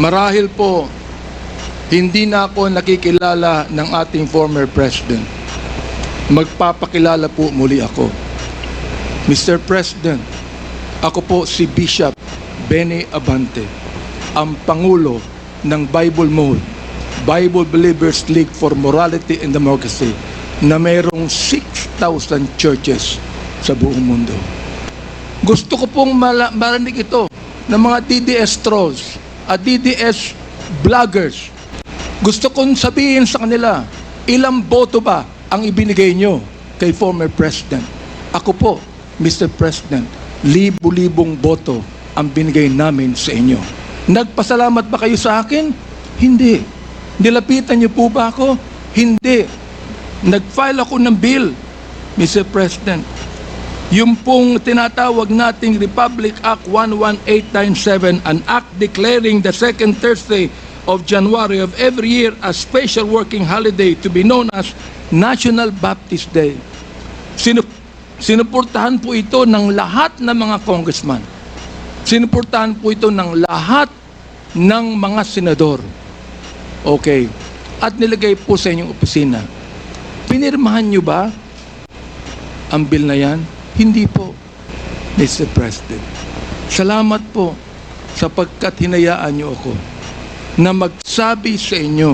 Marahil po, hindi na ako nakikilala ng ating former president. Magpapakilala po muli ako. Mr. President, ako po si Bishop Benny Abante, ang Pangulo ng Bible Mode, Bible Believers League for Morality and Democracy, na mayroong 6,000 churches sa buong mundo. Gusto ko pong marinig ito ng mga DDS trolls at DDS vloggers. Gusto kong sabihin sa kanila, ilang boto ba ang ibinigay nyo kay former president? Ako po, Mr. President, libo-libong boto ang binigay namin sa inyo. Nagpasalamat ba kayo sa akin? Hindi. Nilapitan niyo po ba ako? Hindi. Nag-file ako ng bill, Mr. President. Yung pong tinatawag nating Republic Act 11897, an act declaring the second Thursday of January of every year a special working holiday to be known as National Baptist Day. Sinuportahan po ito ng lahat ng mga congressman. Sinuportahan po ito ng lahat ng mga senador. Okay. At nilagay po sa inyong opisina. Pinirmahan nyo ba ang bill na yan? Hindi po, Mr. President. Salamat po sapagkat hinayaan nyo ako na magsabi sa inyo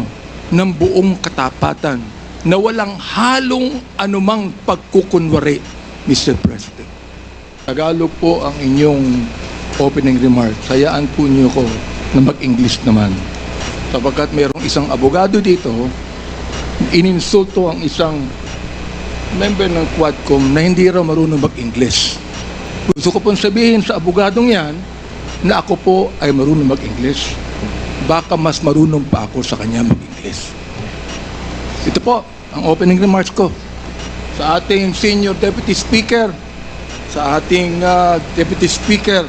ng buong katapatan na walang halong anumang pagkukunwari, Mr. President. Tagalog po ang inyong opening remarks. Hayaan po niyo ko na mag-English naman. Sapagkat mayroong isang abogado dito, ininsulto ang isang member ng Quadcom na hindi raw marunong mag-English. Gusto ko pong sabihin sa abogadong yan na ako po ay marunong mag-English. Baka mas marunong pa ako sa kanya mag-English. Ito po ang opening remarks ko sa ating Senior Deputy Speaker, sa ating Deputy Speaker,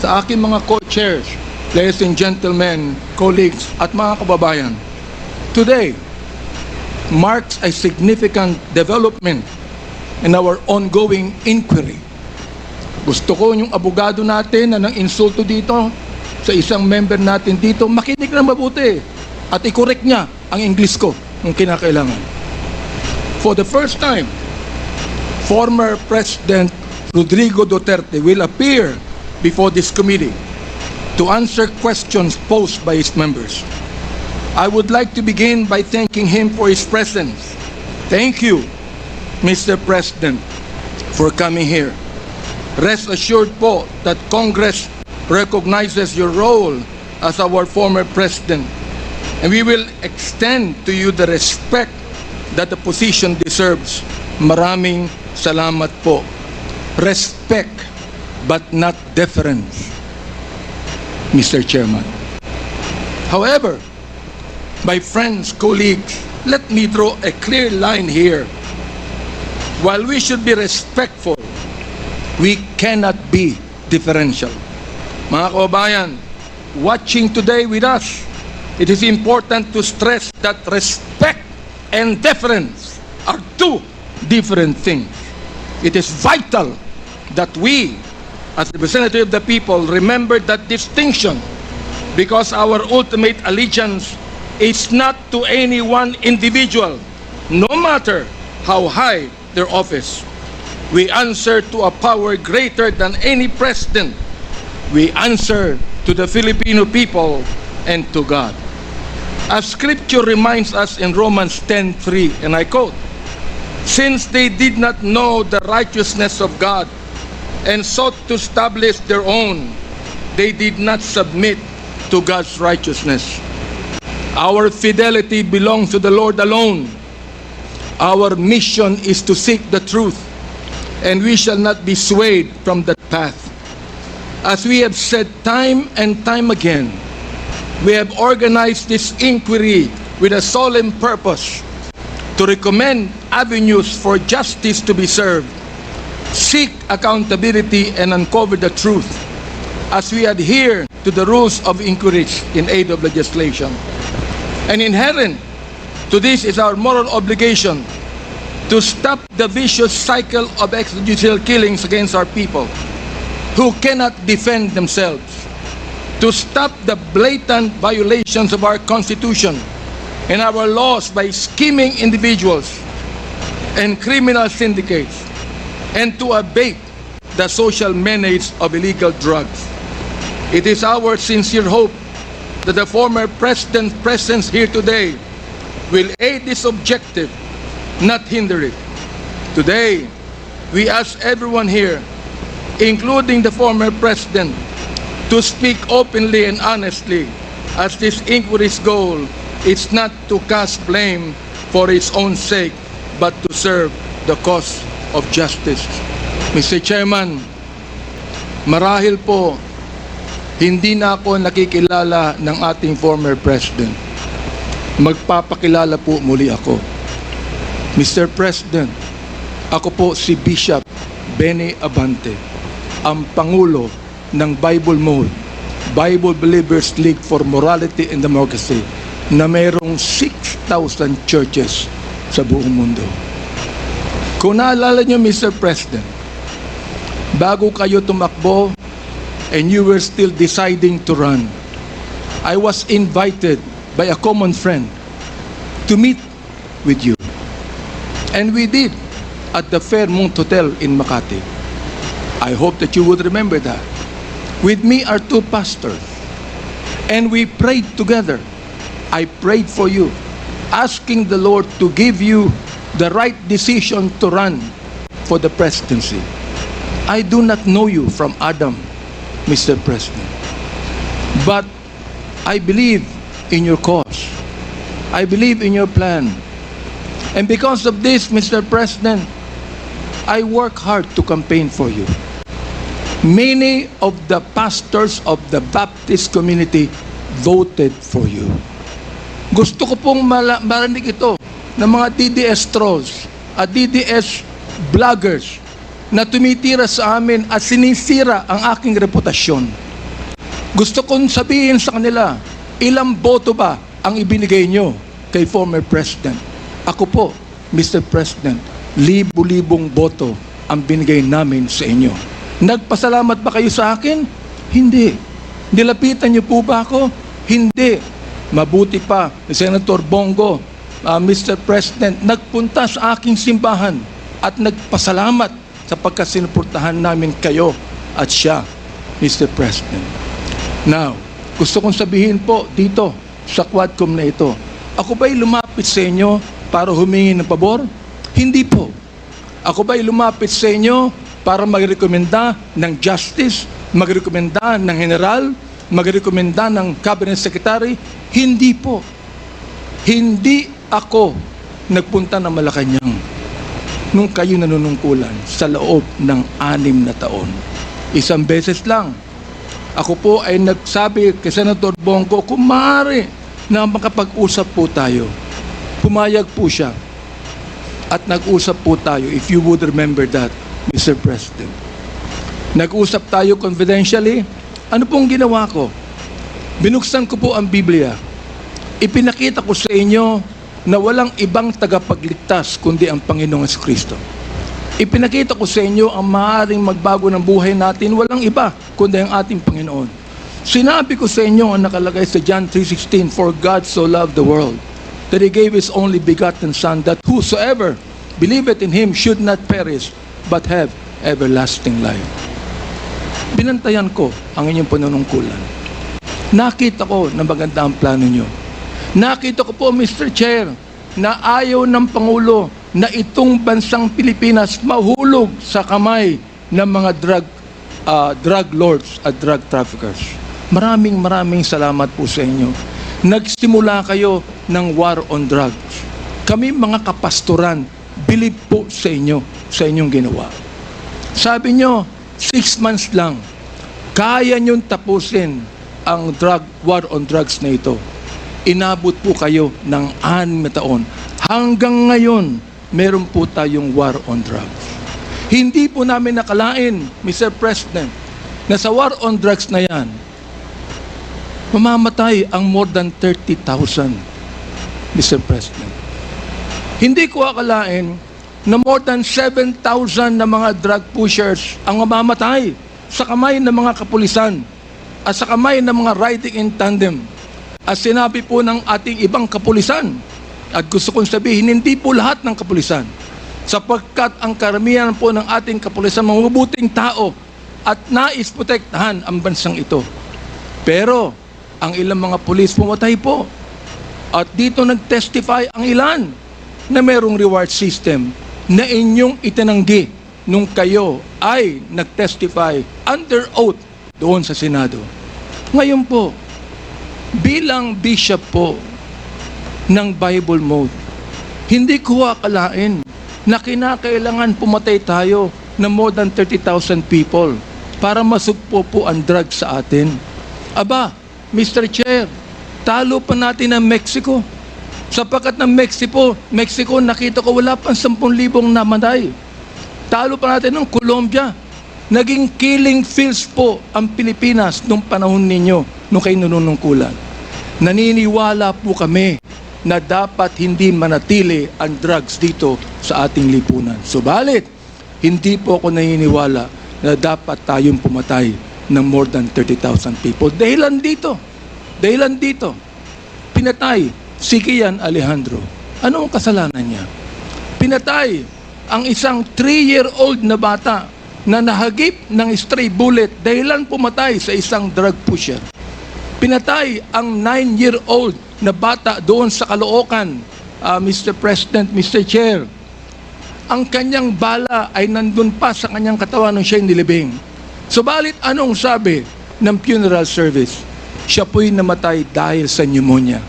sa aking mga co-chairs, ladies and gentlemen, colleagues at mga kababayan. Today marks a significant development in our ongoing inquiry. Gusto ko yung abogado natin na nang insulto dito sa isang member natin dito, makinig na mabuti at i-correct niya ang English ko kung kinakailangan. For the first time, former President Rodrigo Duterte will appear before this committee to answer questions posed by his members. I would like to begin by thanking him for his presence. Thank you, Mr. President, for coming here. Rest assured po that Congress recognizes your role as our former president, and we will extend to you the respect that the position deserves. Maraming salamat po. Respect, but not deference, Mr. Chairman. However, my friends, colleagues, let me draw a clear line here. While we should be respectful, we cannot be differential. Mga kababayan, watching today with us, it is important to stress that respect and deference are two different things. It is vital that we, as representatives of the people, remember that distinction, because our ultimate allegiance is not to any one individual, no matter how high their office. We answer to a power greater than any president. We answer to the Filipino people and to God. As Scripture reminds us in Romans 10:3, and I quote, "Since they did not know the righteousness of God and sought to establish their own, they did not submit to God's righteousness." Our fidelity belongs to the Lord alone. Our mission is to seek the truth, and we shall not be swayed from that path. As we have said time and time again, we have organized this inquiry with a solemn purpose to recommend avenues for justice to be served, seek accountability, and uncover the truth as we adhere to the rules of inquiry in aid of legislation. And inherent to this is our moral obligation to stop the vicious cycle of extrajudicial killings against our people who cannot defend themselves. to stop the blatant violations of our Constitution and our laws by scheming individuals and criminal syndicates, and to abate the social menace of illegal drugs. It is our sincere hope that the former President's presence here today will aid this objective, not hinder it. Today, we ask everyone here, including the former President, to speak openly and honestly, as this inquiry's goal is not to cast blame for its own sake, but to serve the cause of justice. Mr. Chairman, marahil po, hindi na ako nakikilala ng ating former President. Magpapakilala po muli ako. Mr. President, ako po si Bishop Benny Abante, ang Pangulo ng Bible Mode, Bible Believers League for Morality and Democracy, na mayroong 6,000 churches sa buong mundo. Kung naalala niyo, Mr. President, bago kayo tumakbo and you were still deciding to run, I was invited by a common friend to meet with you. And we did at the Fairmont Hotel in Makati. I hope that you would remember that. With me are two pastors, and we prayed together. I prayed for you, asking the Lord to give you the right decision to run for the presidency. I do not know you from Adam, Mr. President, but I believe in your cause. I believe in your plan. And because of this, Mr. President, I work hard to campaign for you. Many of the pastors of the Baptist community voted for you. Gusto ko pong marinig ito ng mga DDS trolls at DDS vloggers na tumitira sa amin at sinisira ang aking reputasyon. Gusto kong sabihin sa kanila, ilang boto ba ang ibinigay nyo kay former President? Ako po, Mr. President, libo-libong boto ang binigay namin sa inyo. Nagpasalamat ba kayo sa akin? Hindi. Nilapitan niyo po ba ako? Hindi. Mabuti pa, Senator Bongo, Mr. President, nagpunta sa aking simbahan at nagpasalamat sapagkat sinuportahan namin kayo at siya, Mr. President. Now, gusto kong sabihin po dito sa Quadcom na ito, ako ba'y lumapit sa inyo para humingi ng pabor? Hindi po. Ako ba'y lumapit sa inyo para magrekomenda ng justice, magrekomenda ng general, magrekomenda ng cabinet secretary? Hindi po. Hindi ako nagpunta ng Malacanang nung kayo nanunungkulan sa loob ng 6 na taon. Isang beses lang. Ako po ay nagsabi kay Senator Bongo, kung maaari na makapag-usap po tayo. Pumayag po siya. At nag-usap po tayo, if you would remember that, Mr. President. Nag-usap tayo confidentially. Ano pong ginawa ko? Binuksan ko po ang Biblia. Ipinakita ko sa inyo na walang ibang tagapagligtas kundi ang Panginoong Kristo. Ipinakita ko sa inyo ang maaaring magbago ng buhay natin, walang iba kundi ang ating Panginoon. Sinabi ko sa inyo ang nakalagay sa John 3:16, "For God so loved the world, that He gave His only begotten Son, that whosoever believeth in Him should not perish, but have everlasting life." Binantayan ko ang inyong panunungkulan. Nakita ko na maganda ang plano nyo. Nakita ko po, Mr. Chair, na ayaw ng Pangulo na itong bansang Pilipinas mahulog sa kamay ng mga drug lords at drug traffickers. Maraming salamat po sa inyo. Nagsimula kayo ng war on drugs. Kami mga kapastoran, believe po sa inyo, sa inyong ginawa. Sabi nyo, 6 months lang, kaya nyong tapusin ang war on drugs na ito. Inabot po kayo ng 6 na taon. Hanggang ngayon, meron po tayong war on drugs. Hindi po namin nakalain, Mr. President, na sa war on drugs na yan, mamamatay ang more than 30,000, Mr. President. Hindi ko akalain na more than 7,000 na mga drug pushers ang mamamatay sa kamay ng mga kapulisan. at sa kamay ng mga riding in tandem. At sinabi po ng ating ibang kapulisan, at gusto kong sabihin, hindi po lahat ng kapulisan, sapagkat ang karamihan po ng ating kapulisan, mga mabuting tao, at nais protektahan ang bansang ito. Pero, ang ilang mga pulis pumatay po. At dito nag-testify ang ilan na mayroong reward system na inyong itinanggi nung kayo ay nag-testify under oath doon sa Senado. Ngayon po, bilang bishop po ng Bible Mode, hindi ko akalain na kinakailangan pumatay tayo na more than 30,000 people para masugpo po ang drugs sa atin. Aba, Mr. Chair, talo pa natin ang Mexico. Sapagkat ng Mexico, nakita ko wala pang 10,000 namatay. Talo pa natin ng Colombia. Naging killing fields po ang Pilipinas nung panahon ninyo, nung kayo nanunungkulan. Naniniwala po kami na dapat hindi manatili ang drugs dito sa ating lipunan. Subalit, hindi po ako naniniwala na dapat tayong pumatay ng more than 30,000 people. Dahilan dito, pinatay si Kian Alejandro. Ano ang kasalanan niya? Pinatay ang isang 3-year-old na bata na nahagip ng stray bullet dahilan pumatay sa isang drug pusher. Pinatay ang 9-year-old na bata doon sa Caloocan, Mr. President, Mr. Chair. Ang kanyang bala ay nandun pa sa kanyang katawan nung siya'y nilibing. Subalit anong sabi ng funeral service? Siya po'y namatay dahil sa pneumonia.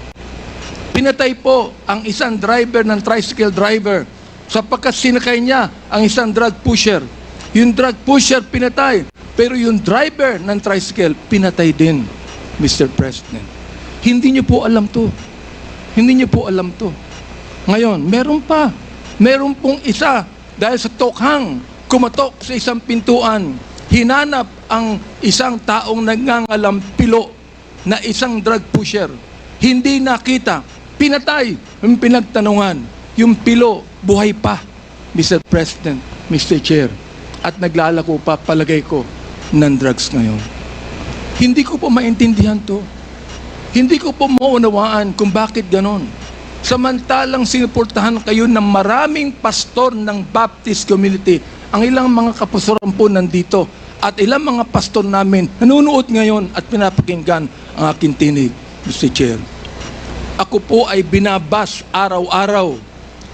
Pinatay po ang isang driver ng tricycle driver sapagkat sinakay niya ang isang drug pusher. Yung drug pusher pinatay, pero yung driver ng tricycle pinatay din, Mr. President. Hindi niyo po alam to. Hindi niyo po alam to. Ngayon, meron pa. Meron pong isa dahil sa tokhang kumatok sa isang pintuan, hinanap ang isang taong nagngangalampilo na isang drug pusher. Hindi nakita. Pinatay. Yung pinagtanungan. Yung pilo, buhay pa, Mr. President, Mr. Chair. At naglalako pa, palagay ko, ng drugs ngayon. Hindi ko po maintindihan to. Hindi ko po maunawaan kung bakit ganon. Samantalang sinuportahan kayo ng maraming pastor ng Baptist community. Ang ilang mga kapastoran po nandito at ilang mga pastor namin nanonood ngayon at pinapakinggan ang aking tinig, Mr. Chair. Ako po ay binabas araw-araw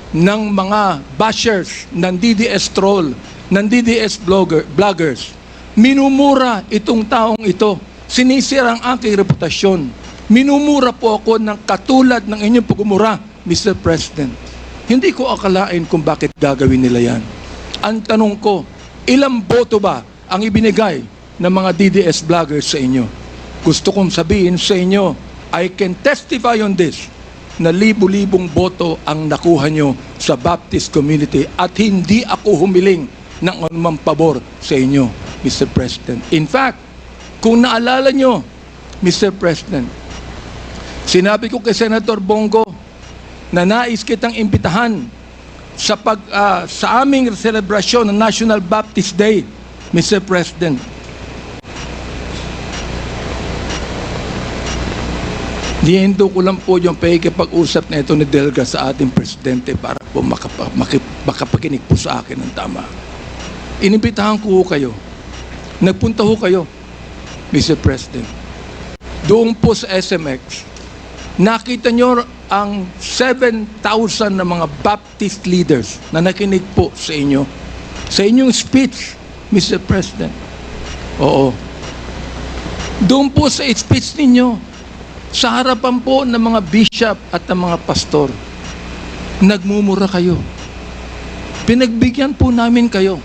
ng mga bashers ng DDS troll, ng DDS vloggers. Minumura itong taong ito. Sinisira ang aking reputasyon. Minumura po ako ng katulad ng inyong pagmumura, Mr. President. Hindi ko akalain kung bakit gagawin nila yan. Ang tanong ko, ilang boto ba ang ibinigay ng mga DDS vloggers sa inyo? Gusto kong sabihin sa inyo, I can testify on this, na libu-libong boto ang nakuha nyo sa Baptist community at hindi ako humiling ng anumang pabor sa inyo, Mr. President. In fact, kung naalala nyo, Mr. President, sinabi ko kay Senator Bongo na nais kitang imbitahan sa aming selebrasyon ng National Baptist Day, Mr. President. Nihinto ko lang po yung pakikipag-usap na ito ni Delga sa ating presidente para po makapakinig po sa akin ng tama. Inimbitahan ko kayo. Nagpunta ho kayo, Mr. President. Doon po sa SMX, nakita nyo ang 7,000 na mga Baptist leaders na nakinig po sa inyo. Sa inyong speech, Mr. President. Oo. Doon po sa speech ninyo, sa harapan po ng mga bishop at ng mga pastor, nagmumura kayo. Pinagbigyan po namin kayo.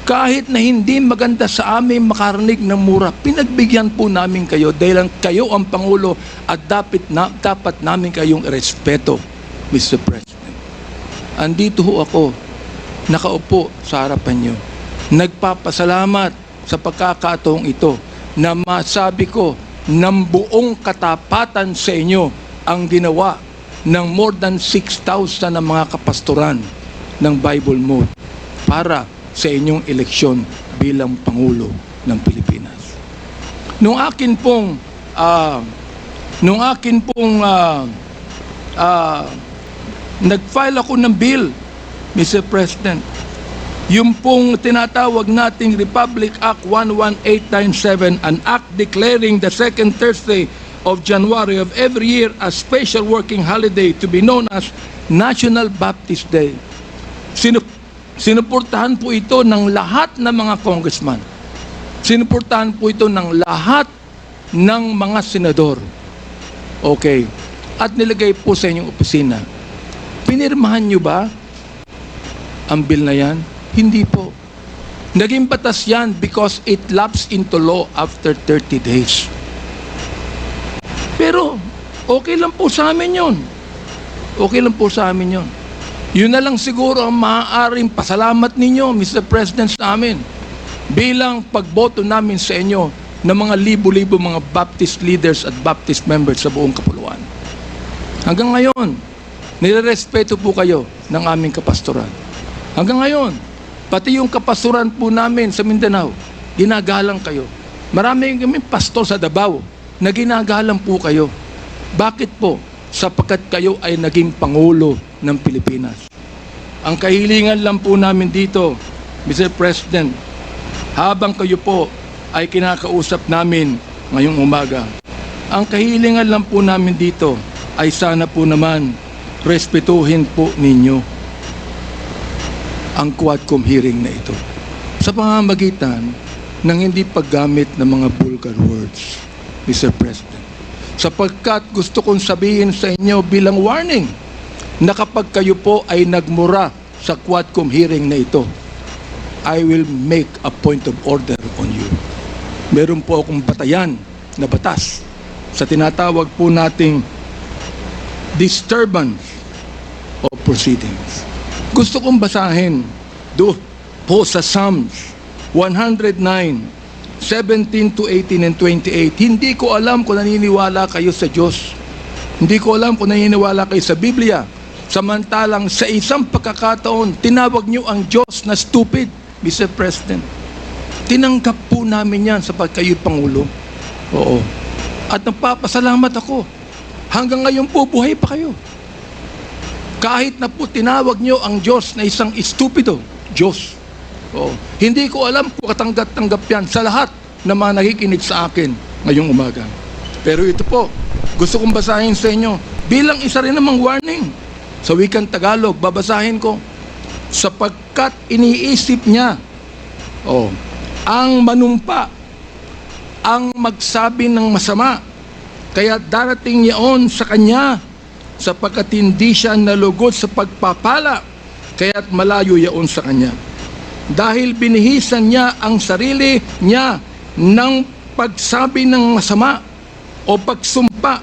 Kahit na hindi maganda sa amin makarinig ng mura, pinagbigyan po namin kayo dahil kayo ang Pangulo at dapat namin kayong respeto, Mr. President. Andito ho ako, nakaupo sa harapan nyo. Nagpapasalamat sa pagkakataong ito na masabi ko ng buong katapatan sa inyo ang ginawa ng more than 6,000 na mga kapastoran ng Bible Mode para sa inyong eleksyon bilang Pangulo ng Pilipinas. Nung akin pong nag-file ako ng bill, Mr. President, yung pong tinatawag nating Republic Act 11897, an act declaring the second Thursday of January of every year as special working holiday to be known as National Baptist Day. Sinuportahan po ito ng lahat ng mga congressman. Sinuportahan po ito ng lahat ng mga senador. Okay. At nilagay po sa inyong opisina. Pinirmahan nyo ba ang bill na yan? Hindi po. Naging batas yan because it lapsed into law after 30 days. Pero, okay lang po sa amin yun. Okay lang po sa amin yun. Yun na lang siguro ang maaaring pasalamat ninyo, Mr. President, sa amin. Bilang pagboto namin sa inyo ng mga libo-libo mga Baptist leaders at Baptist members sa buong kapuluan. Hanggang ngayon, nirerespeto po kayo ng aming kapastoran. Hanggang ngayon, pati yung kapastoran po namin sa Mindanao, ginagalang kayo. Marami kami pastor sa Davao na ginagalang po kayo. Bakit po? Sapagkat kayo ay naging Pangulo ng Pilipinas. Ang kahilingan lang po namin dito, Mr. President, habang kayo po ay kinakausap namin ngayong umaga, ang kahilingan lang po namin dito ay sana po naman respetuhin po ninyo ang Quadcom hearing na ito sa pamamagitan ng hindi paggamit ng mga vulgar words, Mr. President. Sapagkat gusto kong sabihin sa inyo bilang warning na kapag kayo po ay nagmura sa Quadcom hearing na ito, I will make a point of order on you. Meron po akong batayan na batas sa tinatawag po nating disturbance of proceedings. Gusto kong basahin doon po sa Psalms 109, 17 to 18 and 28. Hindi ko alam kung naniniwala kayo sa Diyos. Hindi ko alam kung naniniwala kayo sa Biblia. Samantalang sa isang pagkakataon, tinawag niyo ang Diyos na stupid, Mr. President. Tinanggap po namin yan sapagkat kayo'y Pangulo. Oo. At nagpapasalamat ako. Hanggang ngayon po, buhay pa kayo. Kahit na po tinawag niyo ang Diyos na isang stupido, Diyos. Oo. Hindi ko alam kung katanggap-tanggap yan sa lahat na mga nakikinig sa akin ngayong umaga. Pero ito po, gusto kong basahin sa inyo bilang isa rin namang warning. Sa wikang Tagalog, babasahin ko. Sapagkat iniisip niya, ang manumpa, ang magsabi ng masama, kaya darating yaon sa kanya, sapagkat hindi siya nalugod sa pagpapala, kaya't malayo yaon sa kanya. Dahil binihisan niya ang sarili niya ng pagsabi ng masama o pagsumpa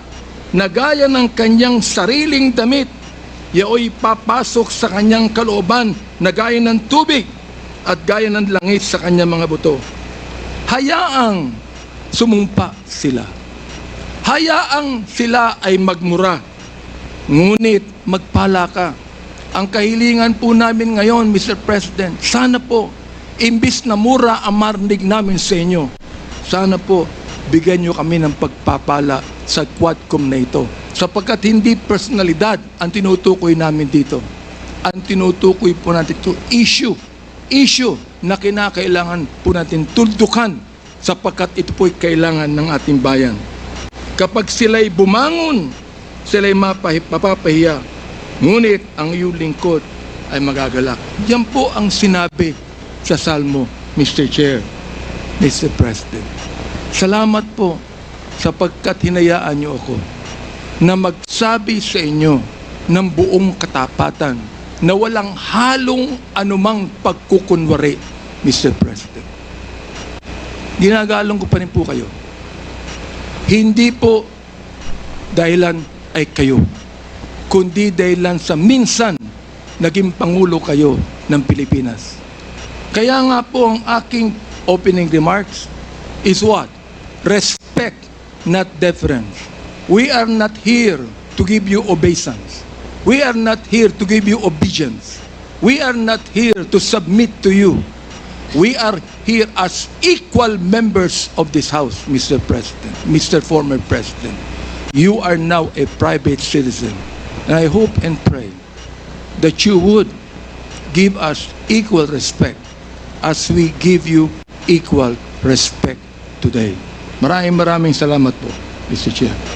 na gaya ng kanyang sariling damit, yaoy papasok sa kanyang kalooban na gaya ng tubig at gaya ng langit sa kanyang mga buto. Hayaang sumumpa sila. Hayaang sila ay magmura. Ngunit magpala ka. Ang kahilingan po namin ngayon, Mr. President, sana po, imbis na mura ang marinig namin sa inyo, sana po, bigyan nyo kami ng pagpapala sa Quadcom na ito. Sapagkat hindi personalidad ang tinutukoy namin dito. Ang tinutukoy po natin ito, issue na kinakailangan po natin tuldukan sapagkat ito po'y kailangan ng ating bayan. Kapag sila'y bumangon, sila'y mapapahiya. Ngunit ang iyong lingkod ay magagalak. Yan po ang sinabi sa Salmo, Mr. Chair, Mr. President. Salamat po sapagkat hinayaan niyo ako na magsabi sa inyo ng buong katapatan na walang halong anumang pagkukunwari, Mr. President. Ginagalong ko pa rin po kayo. Hindi po dahilan ay kayo, kundi dahilan sa minsan naging Pangulo kayo ng Pilipinas. Kaya nga po ang aking opening remarks is what? Respect, not deference. We are not here to give you obeisance. We are not here to give you obedience. We are not here to submit to you. We are here as equal members of this House, Mr. President, Mr. Former President. You are now a private citizen. And I hope and pray that you would give us equal respect as we give you equal respect today. Maraming salamat po, Mr. Chair.